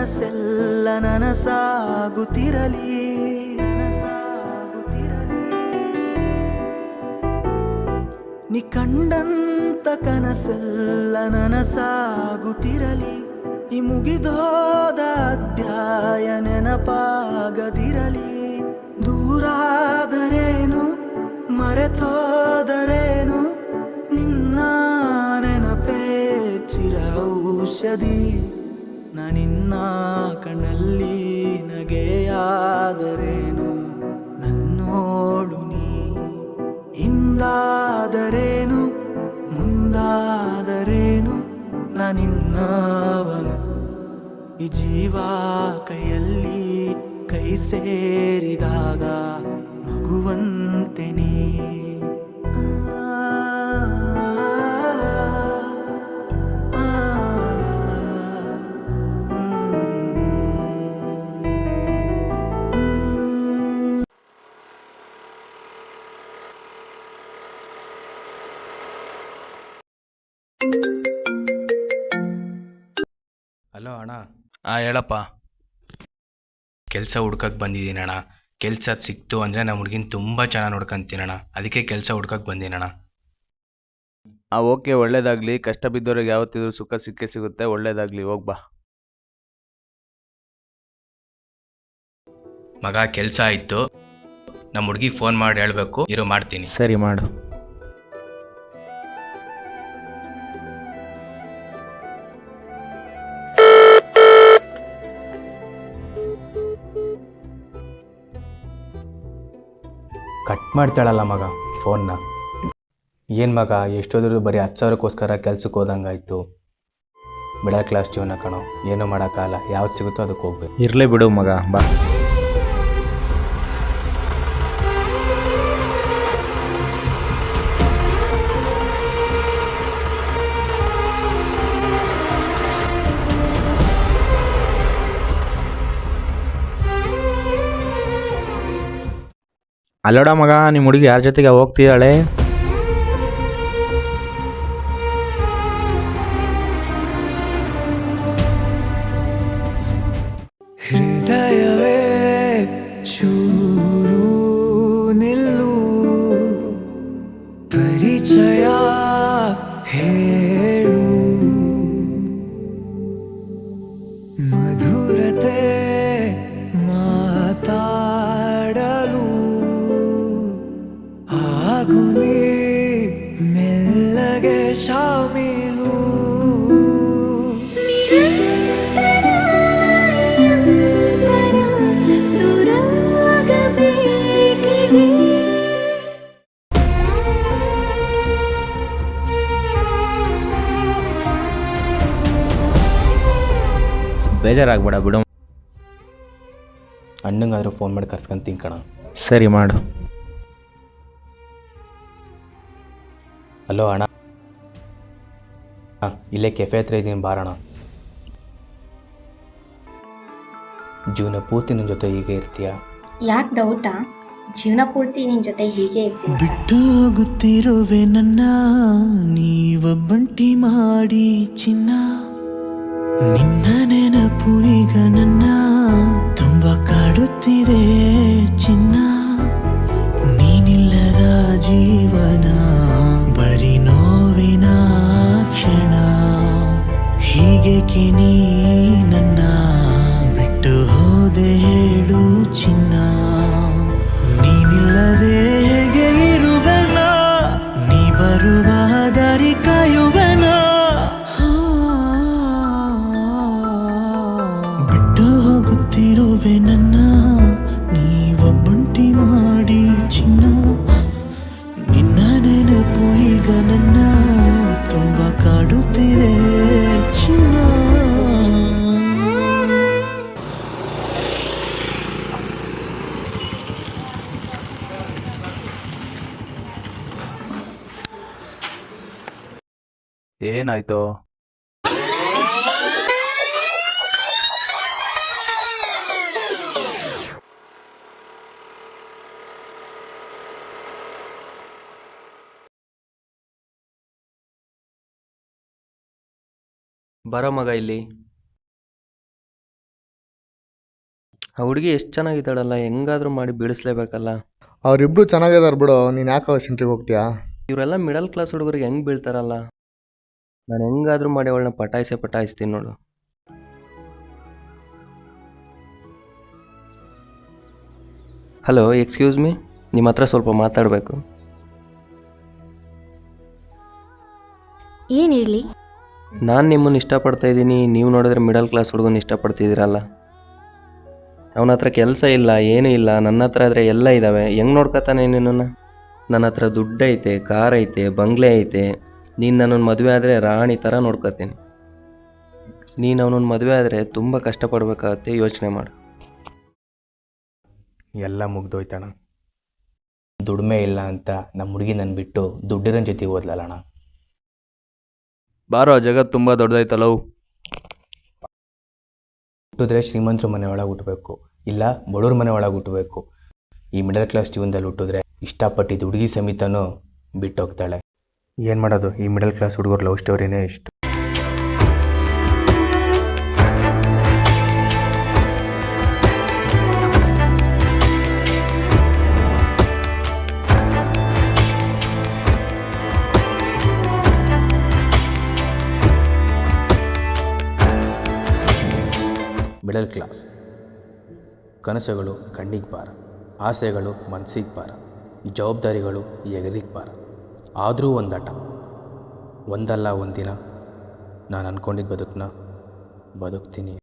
ಕನಸೆಲ್ಲ ನನಸಾಗುತ್ತಿರಲಿ. ನೀ ಕಂಡಂತ ಕನಸೆಲ್ಲ ನನಸಾಗುತ್ತಿರಲಿ. ಈ ಮುಗಿದೋದ ಅಧ್ಯಾಯ ನೆನಪಾಗದಿರಲಿ. ದೂರಾದರೇನು ಮರೆತೋದರೇನು ನಿನ್ನ ನೆನಪೇ ಚಿರ ಔಷಧಿ. ನಾನಿನ್ನ ಕಣ್ಣಲ್ಲಿ ನಗೆಯಾದರೇನು ನನ್ನೋಳು ನೀ. ಹಿಂದಾದರೇನು ಮುಂದಾದರೇನು ನಾನಿನ್ನವನು. ಈ ಜೀವ ಕೈಯಲ್ಲಿ ಕೈ ಸೇರಿದಾಗ ಮಗುವಂತೆ ನೀ. ಹಲೋ ಅಣ್ಣ. ಹೇಳಪ್ಪ. ಕೆಲಸ ಹುಡ್ಕಕ್ಕೆ ಬಂದಿದ್ದೀನಿ ಅಣ್ಣ. ಕೆಲಸ ಸಿಕ್ತು ಅಂದರೆ ನಮ್ಮ ಹುಡುಗಿನ ತುಂಬ ಚೆನ್ನಾಗಿ ನೋಡ್ಕೊಂತೀನಿ ಅಣ್ಣ. ಅದಕ್ಕೆ ಕೆಲಸ ಹುಡ್ಕಕ್ಕೆ ಬಂದೀನಿ ಅಣ್ಣ. ಓಕೆ, ಒಳ್ಳೇದಾಗಲಿ. ಕಷ್ಟ ಬಿದ್ದವ್ರಿಗೆ ಯಾವತ್ತಿದ್ರು ಸುಖ ಸಿಕ್ಕೇ ಸಿಗುತ್ತೆ. ಒಳ್ಳೇದಾಗಲಿ, ಹೋಗ್ಬಾ. ಮಗ ಕೆಲಸ ಆಯಿತು, ನಮ್ಮ ಹುಡುಗಿಗೆ ಫೋನ್ ಮಾಡಿ ಹೇಳಬೇಕು. ಇರೋ ಮಾಡ್ತೀನಿ. ಸರಿ, ಮಾಡು. ಕಟ್ ಮಾಡ್ತಾಳಲ್ಲ ಮಗ ಫೋನ್ನ. ಏನು ಮಗ, ಎಷ್ಟೋದ್ರು ಬರೀ 10,000ಕ್ಕೋಸ್ಕರ ಕೆಲ್ಸಕ್ಕೆ ಹೋದಂಗಾಯ್ತು. ಮಿಡಲ್ ಕ್ಲಾಸ್ ಜೀವನ ಕಣೋ, ಏನೂ ಮಾಡೋಕ್ಕಾಗಲ್ಲ. ಯಾವ್ದು ಸಿಗುತ್ತೋ ಅದಕ್ಕೆ ಹೋಗ್ಬೇಕು. ಇರಲೇ ಬಿಡು ಮಗ, ಬಾ. ಅಲ್ಲೋಡ ಮಗ, ನಿಮ್ಮ ಹುಡುಗಿ ಯಾರ ಜೊತೆಗೆ ಹೋಗ್ತಿದ್ದಾಳೆ? ಹೃದಯವೇ ಚೂರು ನಿಲ್ಲು, ಪರಿಚಯ ಹೇಳು. ಮಧುರತೆ ಮಾತಾಡಲು ಆಗು ನೀ ಮೆಲ್ಲಗೆ ಶಾಮೀಲು. ಬೇಜಾರಾಗ್ಬೇಡ ಬಿಡು. ಅಣ್ಣಂಗಾದರೂ ಫೋನ್ ಮಾಡಿ ಕರ್ಸ್ಕೊಂತೀನಿ ಕಣ. ಸರಿ, ಮಾಡು. ಹಲೋ ಅಣ್ಣ. ಇಲ್ಲೇ ಕೆಫೆ ಹತ್ರ ಇದ್ದೀನಿ, ಬಾರಣ. ಜೀವನ ಪೂರ್ತಿ ನನ್ನ ಜೊತೆ ಹೀಗೆ ಇರ್ತೀಯ? ಯಾಕೆ ಡೌಟಾ? ಜೀವನ ಪೂರ್ತಿ ನಿನ್ನ ಜೊತೆ ಹೀಗೆ ಇರ್ತೀನಿ. ಬಿಟ್ಟು ಹೋಗುತ್ತಿರುವೆ ನನ್ನ ನೀವೊಬ್ಬಂಟಿ ಮಾಡಿ ಚಿನ್ನ. ನಿನ್ನ ನೆನಪು ಈಗ ನನ್ನ ತುಂಬ ಕಾಡುತ್ತಿದೆ ಚಿನ್ನ. ನೀನಿಲ್ಲದ ಜೀವನ ಬರೀ ನೋವಿನ ಕ್ಷಣ. ಹೀಗೇಕೆ ನೀ ನನ್ನ ಬಿಟ್ಟು ಹೋದೆ ಹೇಳು ಚಿನ್ನ. ನೀನಿಲ್ಲದೆ ಹೇಗೆ ಇರುವೆನ, ನೀ ಬರುವ ದಾರಿ ಕಾಯುವೆನ. ಬಿಟ್ಟು ಹೋಗುತ್ತಿರುವೆ ನನ್ನ ನೀವೊಬ್ಬಂಟಿ ಮಾಡಿ ಚಿನ್ನ. ನಿನ್ನ ನೆನಪು ಈಗ ನನ್ನ ತುಂಬ ಕಾಡುತ್ತಿದೆ ಚಿನ್ನ. ಏನಾಯ್ತು? ಬರೋ ಮಗ ಇಲ್ಲಿ. ಆ ಹುಡುಗಿ ಎಷ್ಟು ಚೆನ್ನಾಗಿದ್ದಾಳಲ್ಲ, ಹೆಂಗಾದರೂ ಮಾಡಿ ಬೀಳಿಸ್ಲೇಬೇಕಲ್ಲ. ಅವರಿಬ್ರು ಚೆನ್ನಾಗಿದ್ದಾರೆ ಬಿಡು, ನೀನು ಯಾಕೆ ಅವ್ರ ಸೆಂಟ್ರಿಗೆ ಹೋಗ್ತೀಯಾ? ಇವರೆಲ್ಲ ಮಿಡಲ್ ಕ್ಲಾಸ್ ಹುಡುಗರಿಗೆ ಹೆಂಗೆ ಬೀಳ್ತಾರಲ್ಲ. ನಾನು ಹೆಂಗಾದರೂ ಮಾಡಿ ಅವಳನ್ನ ಪಟಾಯಿಸ್ತೀನಿ ನೋಡು. ಹಲೋ, ಎಕ್ಸ್ಕ್ಯೂಸ್ ಮೀ, ನಿಮ್ಮ ಹತ್ರ ಸ್ವಲ್ಪ ಮಾತಾಡಬೇಕು. ಏನು ಹೇಳಿ? ನಾನು ನಿಮ್ಮನ್ನು ಇಷ್ಟಪಡ್ತಾ ಇದ್ದೀನಿ, ನೀವು ನೋಡಿದ್ರೆ ಮಿಡಲ್ ಕ್ಲಾಸ್ ಹುಡುಗನ ಇಷ್ಟಪಡ್ತಿದ್ದೀರಲ್ಲ. ಅವನ ಹತ್ರ ಕೆಲಸ ಇಲ್ಲ, ಏನೂ ಇಲ್ಲ, ನನ್ನ ಹತ್ರ ಆದರೆ ಎಲ್ಲ ಇದ್ದಾವೆ. ಹೆಂಗೆ ನೋಡ್ಕೊತಾನೆ ನಿನ್ನನ್ನು? ನನ್ನ ಹತ್ರ ದುಡ್ಡೈತೆ, ಕಾರ್ ಐತೆ, ಬಂಗ್ಲೆ ಐತೆ. ನೀನು ನನ್ನನ್ನು ಮದುವೆ ಆದರೆ ರಾಣಿ ಥರ ನೋಡ್ಕೊತೀನಿ. ನೀನು ಅವನನ್ನು ಮದುವೆ ಆದರೆ ತುಂಬ ಕಷ್ಟಪಡಬೇಕಾಗತ್ತೆ, ಯೋಚನೆ ಮಾಡು. ಎಲ್ಲ ಮುಗ್ದೋಯ್ತಣ್ಣ. ದುಡಿಮೆ ಇಲ್ಲ ಅಂತ ನಮ್ಮ ಹುಡುಗಿ ನನ್ನ ಬಿಟ್ಟು ದುಡ್ಡಿನ ಜೊತೆ ಓದ್ಲಲ್ಲಣ್ಣ. ಬಾರೋ, ಜಗತ್ತು ತುಂಬ ದೊಡ್ಡದಾಯ್ತಲ್ಲವು. ಹುಟ್ಟಿದ್ರೆ ಶ್ರೀಮಂತರ ಮನೆ ಒಳಗೆ ಹುಟ್ಟಬೇಕು, ಇಲ್ಲ ಬಡವ್ರ ಮನೆ ಒಳಗೆ ಹುಟ್ಟಬೇಕು. ಈ ಮಿಡಲ್ ಕ್ಲಾಸ್ ಜೀವನದಲ್ಲಿ ಹುಟ್ಟಿದ್ರೆ ಇಷ್ಟಪಟ್ಟಿದ್ದು ಹುಡುಗಿ ಸಮೇತನೂ ಬಿಟ್ಟು ಹೋಗ್ತಾಳೆ. ಏನು ಮಾಡೋದು, ಈ ಮಿಡಲ್ ಕ್ಲಾಸ್ ಹುಡುಗರ ಲವ್ ಸ್ಟೋರಿನೇ ಇಷ್ಟು. ಮಿಡಲ್ ಕ್ಲಾಸ್ ಕನಸುಗಳು ಕಣ್ಣಿಗೆ ಬಾರ, ಆಸೆಗಳು ಮನಸ್ಸಿಗೆ ಬಾರ, ಜವಾಬ್ದಾರಿಗಳು ಎಗರಿಗೆ ಬಾರ. ಆದರೂ ಒಂದಾಟ, ಒಂದಲ್ಲ ಒಂದಿನ ನಾನು ಅಂದ್ಕೊಂಡಿದ್ದ ಬದುಕನ್ನ ಬದುಕ್ತೀನಿ.